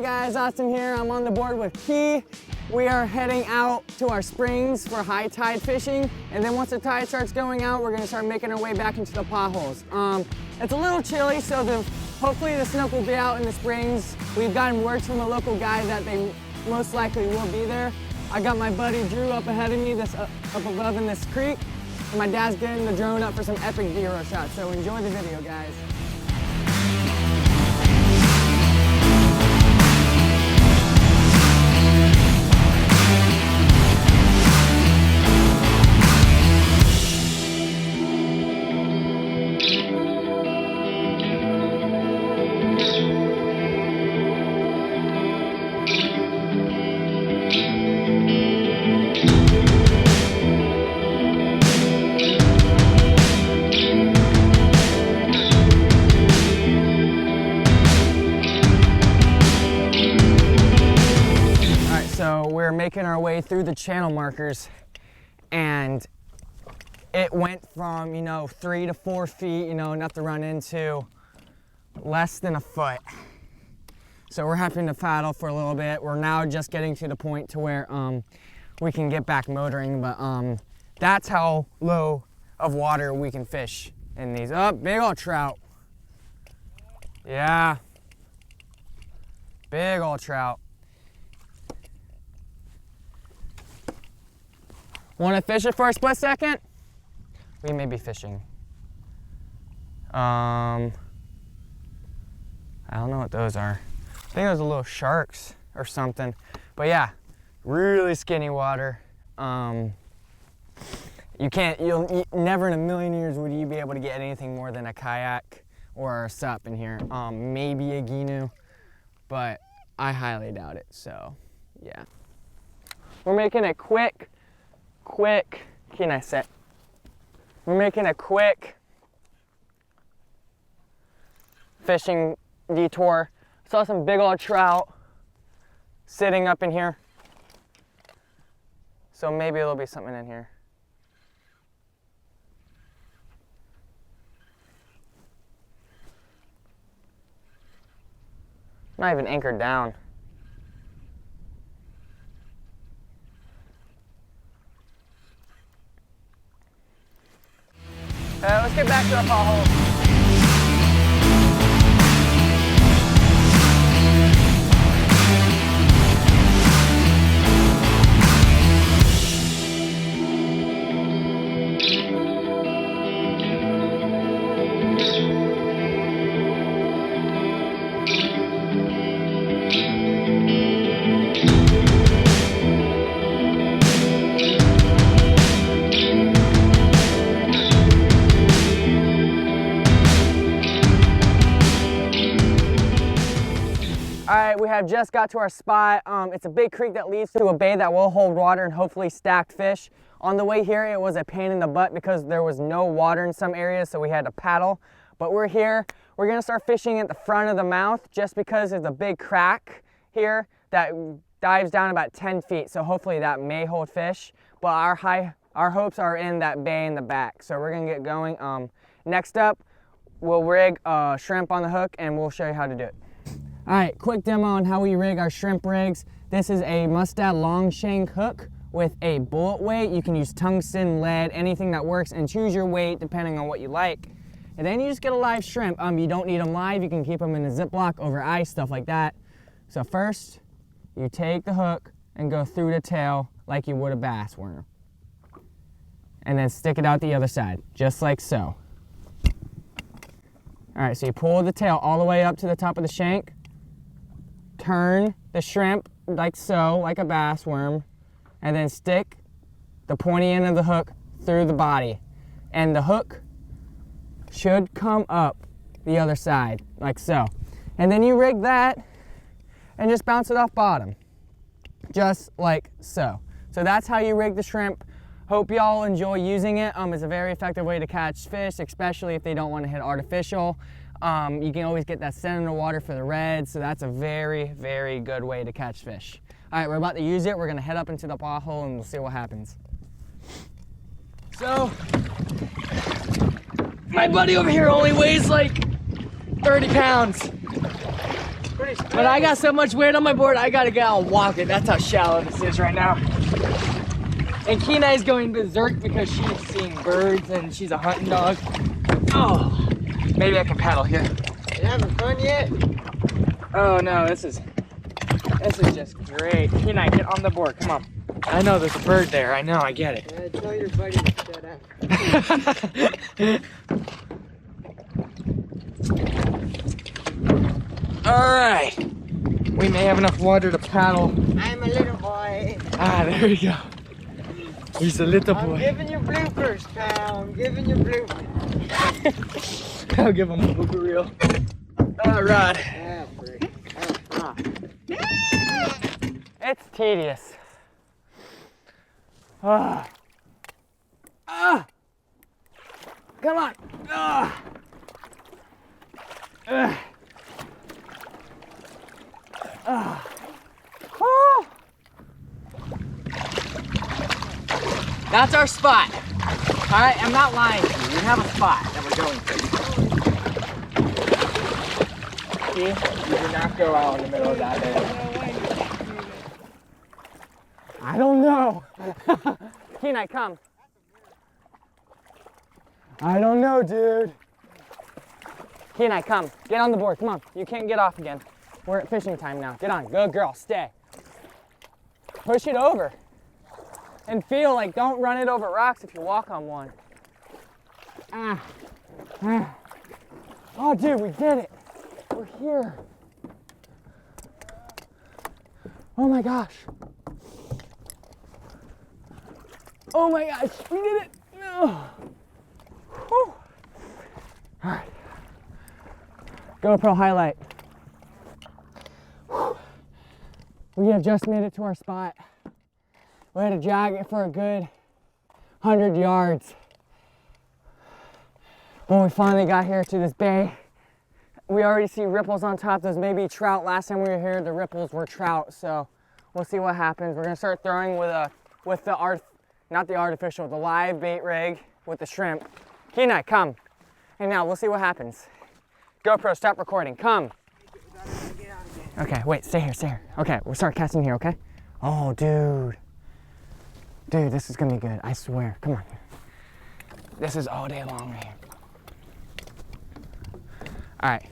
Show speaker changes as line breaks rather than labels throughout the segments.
Hey guys, Austin here. I'm on the board with Key. We are heading out to our springs for high tide fishing, and then once the tide starts going out, we're gonna start making our way back into the potholes. It's a little chilly, so hopefully the snook will be out in the springs. We've gotten word from a local guy that they most likely will be there. I got my buddy Drew up ahead of me, up above in this creek, and my dad's getting the drone up for some epic B-roll shots, so enjoy the video, guys. So we're making our way through the channel markers, and it went from, 3 to 4 feet, enough to run into, less than a foot. So we're having to paddle for a little bit. We're now just getting to the point to where we can get back motoring, but that's how low of water we can fish in these. Oh, big old trout. Yeah, big old trout. Want to fish it for a split second? We may be fishing. I don't know what those are. I think those are little sharks or something. But yeah, really skinny water. You'll never in a million years would you be able to get anything more than a kayak or a sup in here. Maybe a ginu, but I highly doubt it, so yeah. We're making a quick, we're making a quick fishing detour. Saw some big old trout sitting up in here. So maybe there'll be something in here. Not even anchored down. Let's get back to our pothole. All right, we have just got to our spot. It's a big creek that leads to a bay that will hold water and hopefully stacked fish. On the way here, it was a pain in the butt because there was no water in some areas, so we had to paddle. But we're here. We're gonna start fishing at the front of the mouth just because there's a big crack here that dives down about 10 feet. So hopefully that may hold fish. But our hopes are in that bay in the back. So we're gonna get going. Next up, we'll rig shrimp on the hook and we'll show you how to do it. All right, quick demo on how we rig our shrimp rigs. This is a Mustad long shank hook with a bullet weight. You can use tungsten, lead, anything that works, and choose your weight depending on what you like. And then you just get a live shrimp. You don't need them live. You can keep them in a Ziploc over ice, stuff like that. So first, you take the hook and go through the tail like you would a bass worm. And then stick it out the other side, just like so. All right, so you pull the tail all the way up to the top of the shank. Turn the shrimp like so, like a bass worm, and then stick the pointy end of the hook through the body. And the hook should come up the other side, like so. And then you rig that and just bounce it off bottom, just like so. So that's how you rig the shrimp. Hope y'all enjoy using it. It's a very effective way to catch fish, especially if they don't want to hit artificial. You can always get that scent in the water for the reds, so that's a very, very good way to catch fish. All right, we're about to use it. We're gonna head up into the pothole and we'll see what happens. So, my buddy over here only weighs like 30 pounds. But
But I got so much weight on my board, I gotta get out and walk it. That's how shallow this is right now. And Kenai's going berserk because she's seeing birds and she's a hunting dog. Oh, maybe I can paddle here.
You having fun yet?
Oh no, this is just great. Kenai, get on the board, come on. I know there's a bird there, I know, I get it.
Yeah, tell your buddy to shut up.
All right, we may have enough water to paddle.
I'm a little boy.
Ah, there we go. He's a little
I'm
boy.
giving you bloopers, pal. I'm giving you bloopers.
I'll give him a blooper reel. All right.
Yeah, freak. Oh,
It's tedious. Ah. Ah. Come on. Ah. Ah. Ah. Woo. That's our spot. All right, I'm not lying to you. We have a spot that we're going to.
See, you do not go out in the middle of that day.
I don't know. Kenai, come. I don't know, dude. Kenai, come. Get on the board. Come on. You can't get off again. We're at fishing time now. Get on. Good girl. Stay. Push it over. And feel like don't run it over rocks if you walk on one. Ah. Ah. Oh, dude, we did it. We're here. Oh my gosh. Oh my gosh, we did it. No. Whew. All right. GoPro highlight. Whew. We have just made it to our spot. We had to jog it for a good 100 yards. When we finally got here to this bay, we already see ripples on top. Those may be trout. Last time we were here, the ripples were trout. So we'll see what happens. We're gonna start throwing with the live bait rig with the shrimp. Kenai, come. And now we'll see what happens. GoPro, stop recording. Come. Okay, wait, stay here, stay here. Okay, we'll start casting here, okay? Oh, dude. Dude, this is gonna be good, I swear. Come on. This is all day long right here. All right,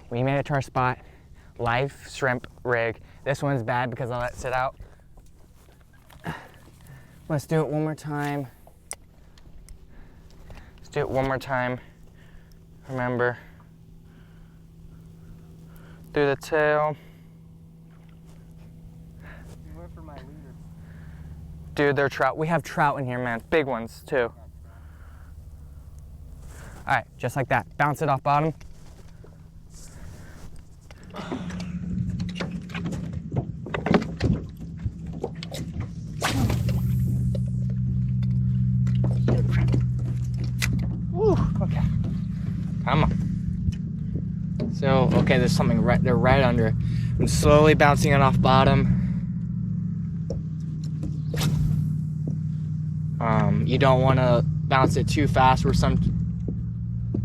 we made it to our spot. Live shrimp rig. This one's bad because I let it sit out. Let's do it one more time. Let's do it one more time. Remember, through the tail.
You went for my leader.
Dude, they're trout. We have trout in here, man. Big ones, too. All right, just like that. Bounce it off bottom. Woo, okay.
Come on. So, okay, there's something right, they're right under. I'm slowly bouncing it off bottom. You don't want to bounce it too fast or some.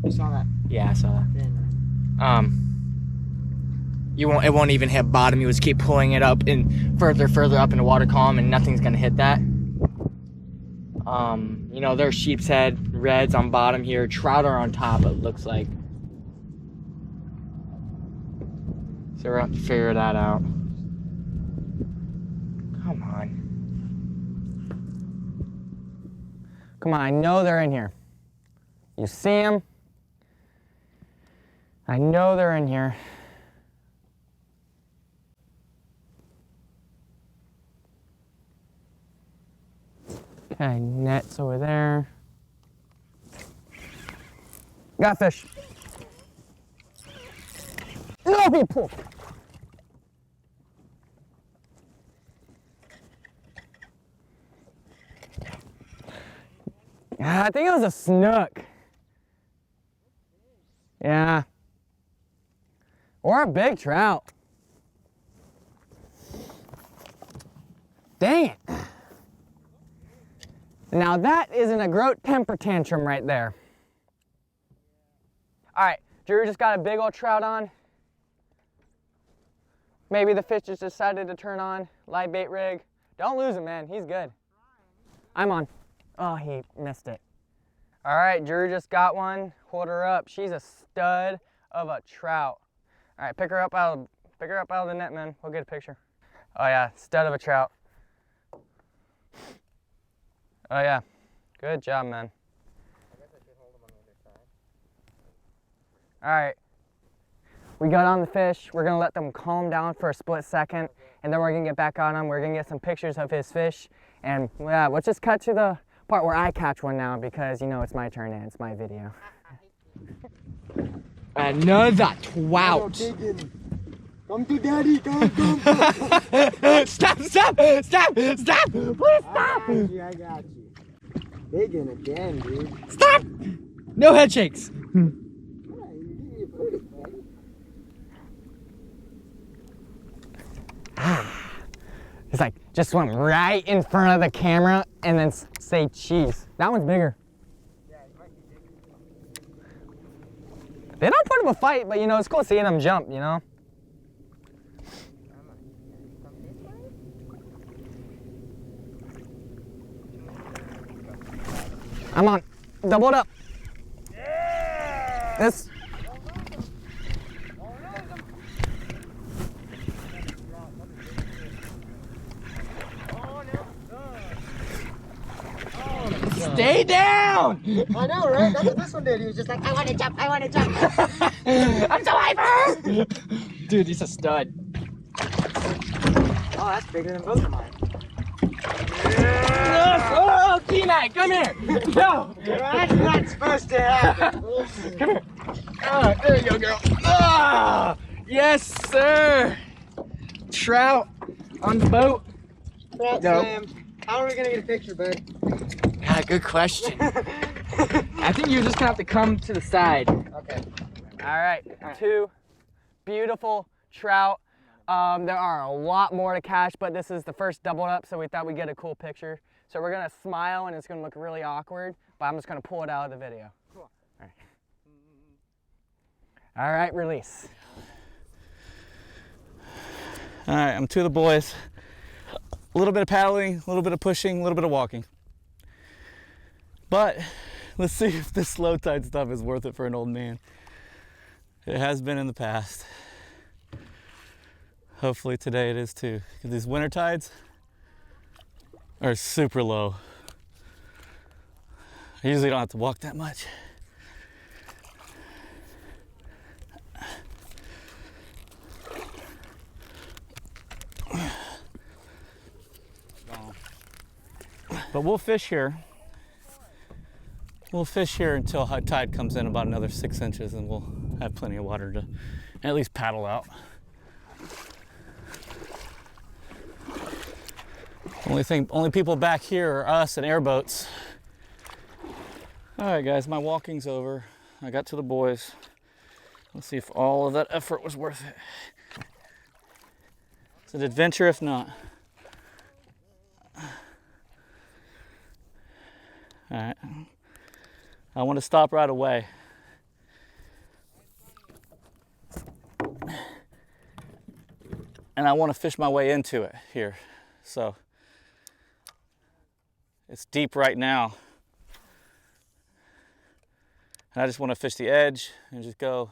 You saw that?
Yeah, I saw that.
Yeah.
It won't even hit bottom. You just keep pulling it up and further up in the water column, and nothing's gonna hit that. You know, there's sheepshead, reds on bottom here, trout are on top, it looks like. So we're gonna have to figure that out. Come on.
Come on, I know they're in here. You see them? I know they're in here. Okay, net's over there. Got fish. No, be pulled. I think it was a snook. Yeah. Or a big trout. Dang it. Now that isn't a groat temper tantrum right there. All right, Drew just got a big old trout on. Maybe the fish just decided to turn on. Live bait rig. Don't lose him, man. He's good. I'm on. Oh, he missed it. All right, Drew just got one. Hold her up. She's a stud of a trout. All right, pick her up out of the net, man. We'll get a picture. Oh yeah, stud of a trout. Oh yeah, good job, man.
I guess I should hold them on the other side.
All right, we got on the fish. We're gonna let them calm down for a split second, and then we're gonna get back on them. We're gonna get some pictures of his fish, and yeah, let's just cut to the part where I catch one now because you know it's my turn and it's my video.
Another trout.
Come to daddy, come.
Stop! Please stop!
I got you. Digging again, dude.
Stop! No head shakes.
It's like just went right in front of the camera and then say cheese. That one's bigger. They don't put up a fight, but you know, it's cool seeing them jump, you know? I'm on. Doubled up. Yeah. This.
Stay down!
I know, right? That's what this one did. He was just like, I want to jump.
I'm so hyper! Dude, he's a stud.
Oh, that's bigger than both of mine.
Oh, T-Mac, come here! No!
That's not supposed to happen.
Come here. Oh, there you go, girl. Oh, yes, sir! Trout on the boat.
Trout
Nope.
slam. How are we gonna get a picture, bud?
Ah, good question. I think you're just gonna have to come to the side.
Okay.
All right, 2 beautiful trout. There are a lot more to catch, but this is the first doubled up, so we thought we'd get a cool picture. So we're gonna smile and it's gonna look really awkward, but I'm just gonna pull it out of the video.
Cool.
All right, release.
All right, I'm to the boys. A little bit of paddling, a little bit of pushing, a little bit of walking. But let's see if this low tide stuff is worth it for an old man. It has been in the past. Hopefully today it is too. Because these winter tides are super low. I usually don't have to walk that much. But we'll fish here. We'll fish here until high tide comes in about another 6 inches, and we'll have plenty of water to at least paddle out. Only people back here are us and airboats. All right, guys, my walking's over. I got to the boys. Let's see if all of that effort was worth it. It's an adventure if not. All right, I want to stop right away. And I want to fish my way into it here. So it's deep right now. And I just want to fish the edge and just go,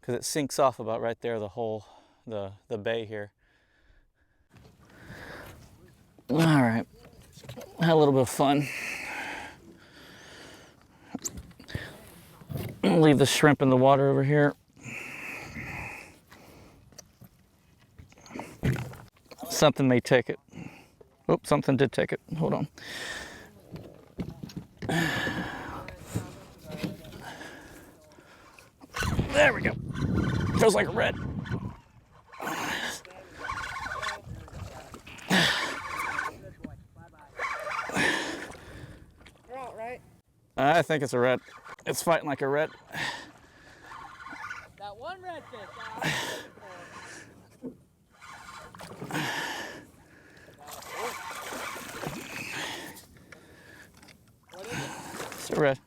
because it sinks off about right there, the hole, the bay here. All right, had a little bit of fun. I'll leave the shrimp in the water over here. Something may take it. Oops, something did take it. Hold on. There we go. Feels like a red. I think it's a red. It's fighting like a red.
That one redfish.
It's a red.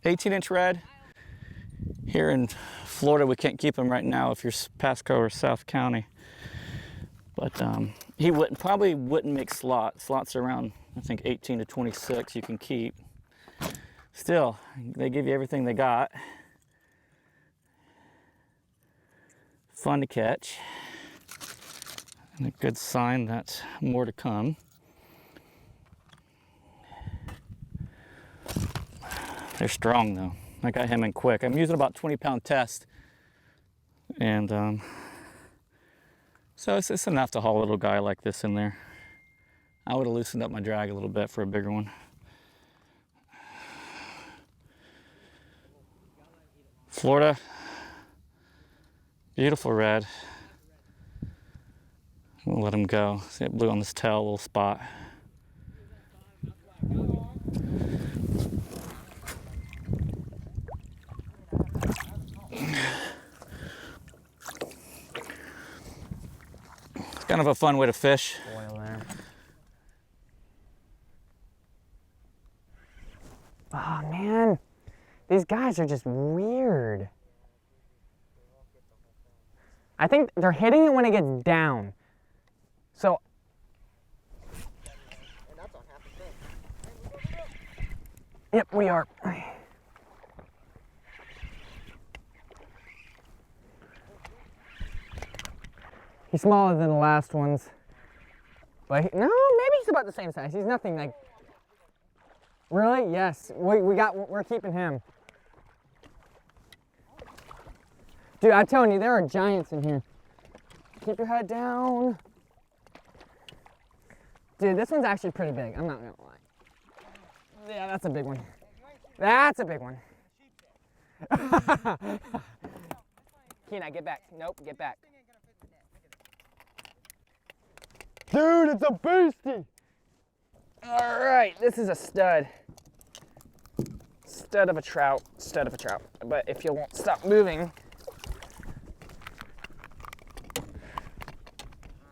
18-inch red. Here in Florida, we can't keep him right now if you're Pasco or South County. But he probably wouldn't make slots. Slots are around, I think, 18 to 26 you can keep. Still, they give you everything they got. Fun to catch. And a good sign that more to come. They're strong though. I got him in quick. I'm using about 20-pound test. And so it's enough to haul a little guy like this in there. I would have loosened up my drag a little bit for a bigger one. Florida, beautiful red. We'll let him go. See it blue on this tail, little spot. It's kind of a fun way to fish.
Oil there. Oh man, these guys are just weird. I think they're hitting it when it gets down. So. Yep, we are. He's smaller than the last ones. But no, maybe he's about the same size. He's nothing like. Really? Yes. We're keeping him. Dude, I'm telling you, there are giants in here. Keep your head down. Dude, this one's actually pretty big. I'm not gonna lie. Yeah, that's a big one. That's a big one. Kenai, get back. Nope, get back. Dude, it's a beastie. All right, this is a stud. Stud of a trout. Stud of a trout. But if you won't stop moving.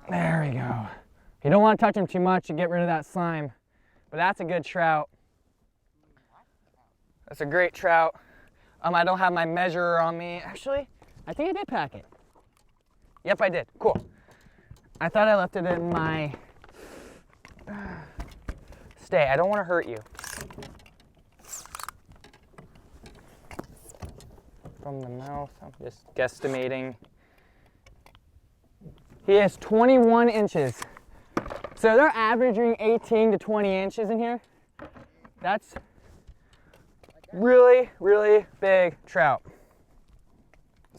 There we go. You don't want to touch him too much to get rid of that slime. But that's a good trout. That's a great trout. I don't have my measurer on me. Actually, I think I did pack it. Yep, I did. Cool. I thought I left it in my... Stay, I don't want to hurt you. From the mouth, I'm just guesstimating. He has 21 inches. So they're averaging 18 to 20 inches in here. That's really, really big trout.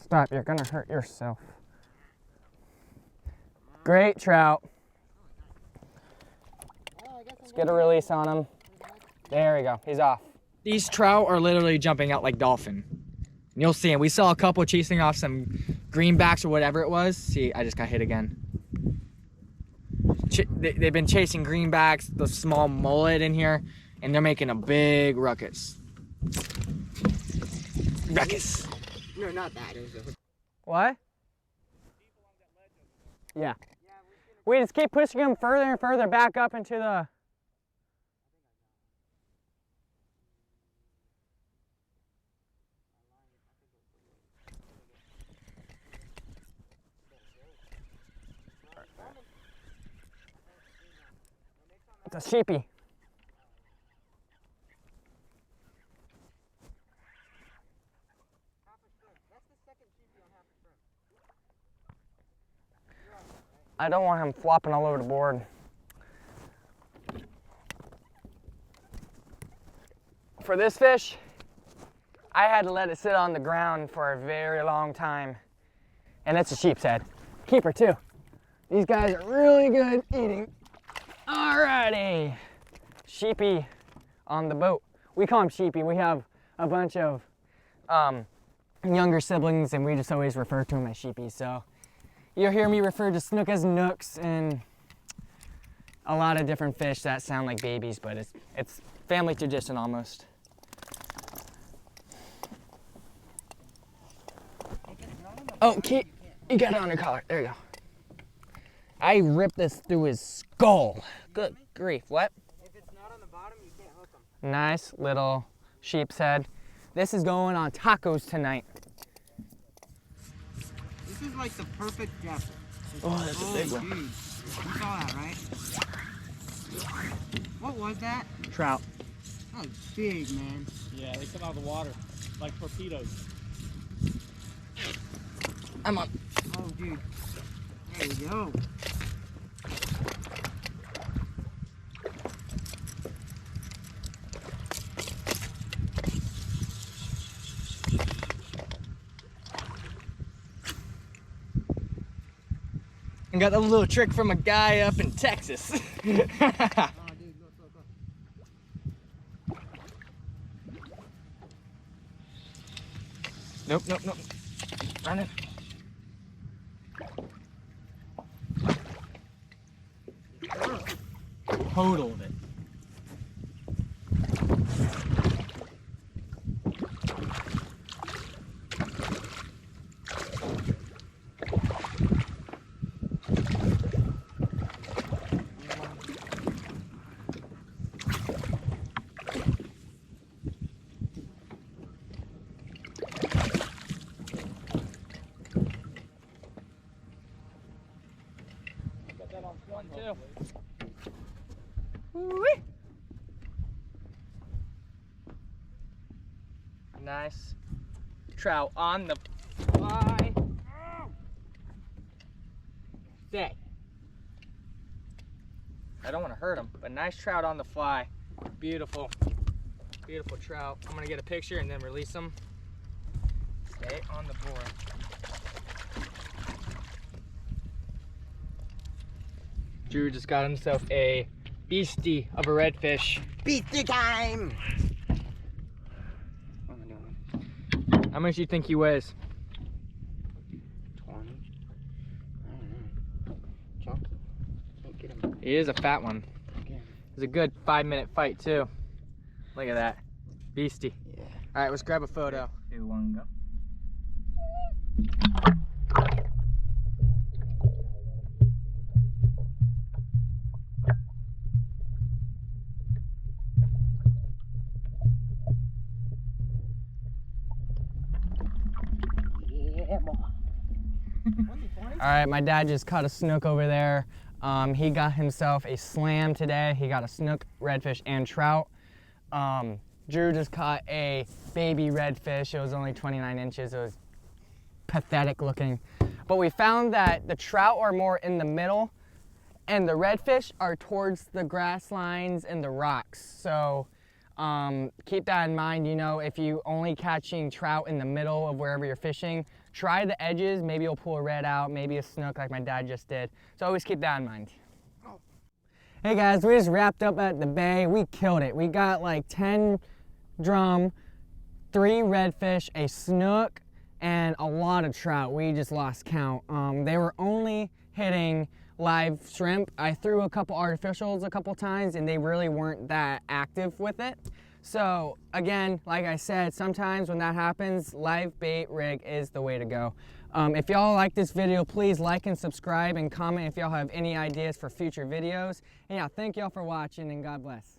Stop, you're gonna hurt yourself. Great trout. Let's get a release on him. There we go, he's off.
These trout are literally jumping out like dolphin. And you'll see them. We saw a couple chasing off some greenbacks or whatever it was. See, I just got hit again. They've been chasing greenbacks, the small mullet in here, and they're making a big ruckus. Ruckus.
No, not that.
What? Yeah. We just keep pushing him further and further back up into the... It's a sheepy. I don't want him flopping all over the board. For this fish, I had to let it sit on the ground for a very long time. And it's a sheepshead. Keeper too. These guys are really good eating. Alrighty. Sheepy on the boat. We call him Sheepy. We have a bunch of younger siblings and we just always refer to him as Sheepy. So you'll hear me refer to snook as nooks and a lot of different fish that sound like babies, but it's family tradition almost. Oh, you got it on your collar. There you go. I ripped this through his skull. Good grief. What?
If it's not on the bottom, you can't hook them.
Nice little sheep's head. This is going on tacos tonight.
This is like the perfect depth.
Oh, that's a big one.
Dude. You saw that, right? What was that?
Trout.
That was big, man.
Yeah, they come out of the water like torpedoes.
I'm on.
Oh, dude. There we go.
I got a little trick from a guy up in Texas.
Oh, dude, look.
Nope. Running. Total of it.
One, two.
Woo-wee. Nice trout on the fly. Say, I don't want to hurt him, but nice trout on the fly. Beautiful, beautiful trout. I'm gonna get a picture and then release them. Stay on the board. Drew just got himself a beastie of a redfish.
Beastie time!
What am I doing? How much do you think he weighs?
20. I don't know. Chunky. Can't get him.
He is a fat one.
Again.
It was a good 5-minute fight too. Look at that. Beastie.
Yeah.
All right, let's grab a photo.
2, 1, go.
Yeah, boy.
All right, my dad just caught a snook over there. He got himself a slam today. He got a snook, redfish, and trout. Drew just caught a baby redfish. It was only 29 inches. It was pathetic looking. But we found that the trout are more in the middle and the redfish are towards the grass lines and the rocks. So keep that in mind. You know, if you only catching trout in the middle of wherever you're fishing, try the edges. Maybe you'll pull a red out, maybe a snook like my dad just did. So always keep that in mind. Hey guys, we just wrapped up at the bay. We killed it. We got like 10 drum, 3 redfish, a snook, and a lot of trout. We just lost count. They were only hitting live shrimp. I threw a couple artificials a couple times and they really weren't that active with it. So again, like I said, sometimes when that happens, live bait rig is the way to go. If y'all like this video, please like and subscribe and comment if y'all have any ideas for future videos. And yeah, thank y'all for watching and God bless.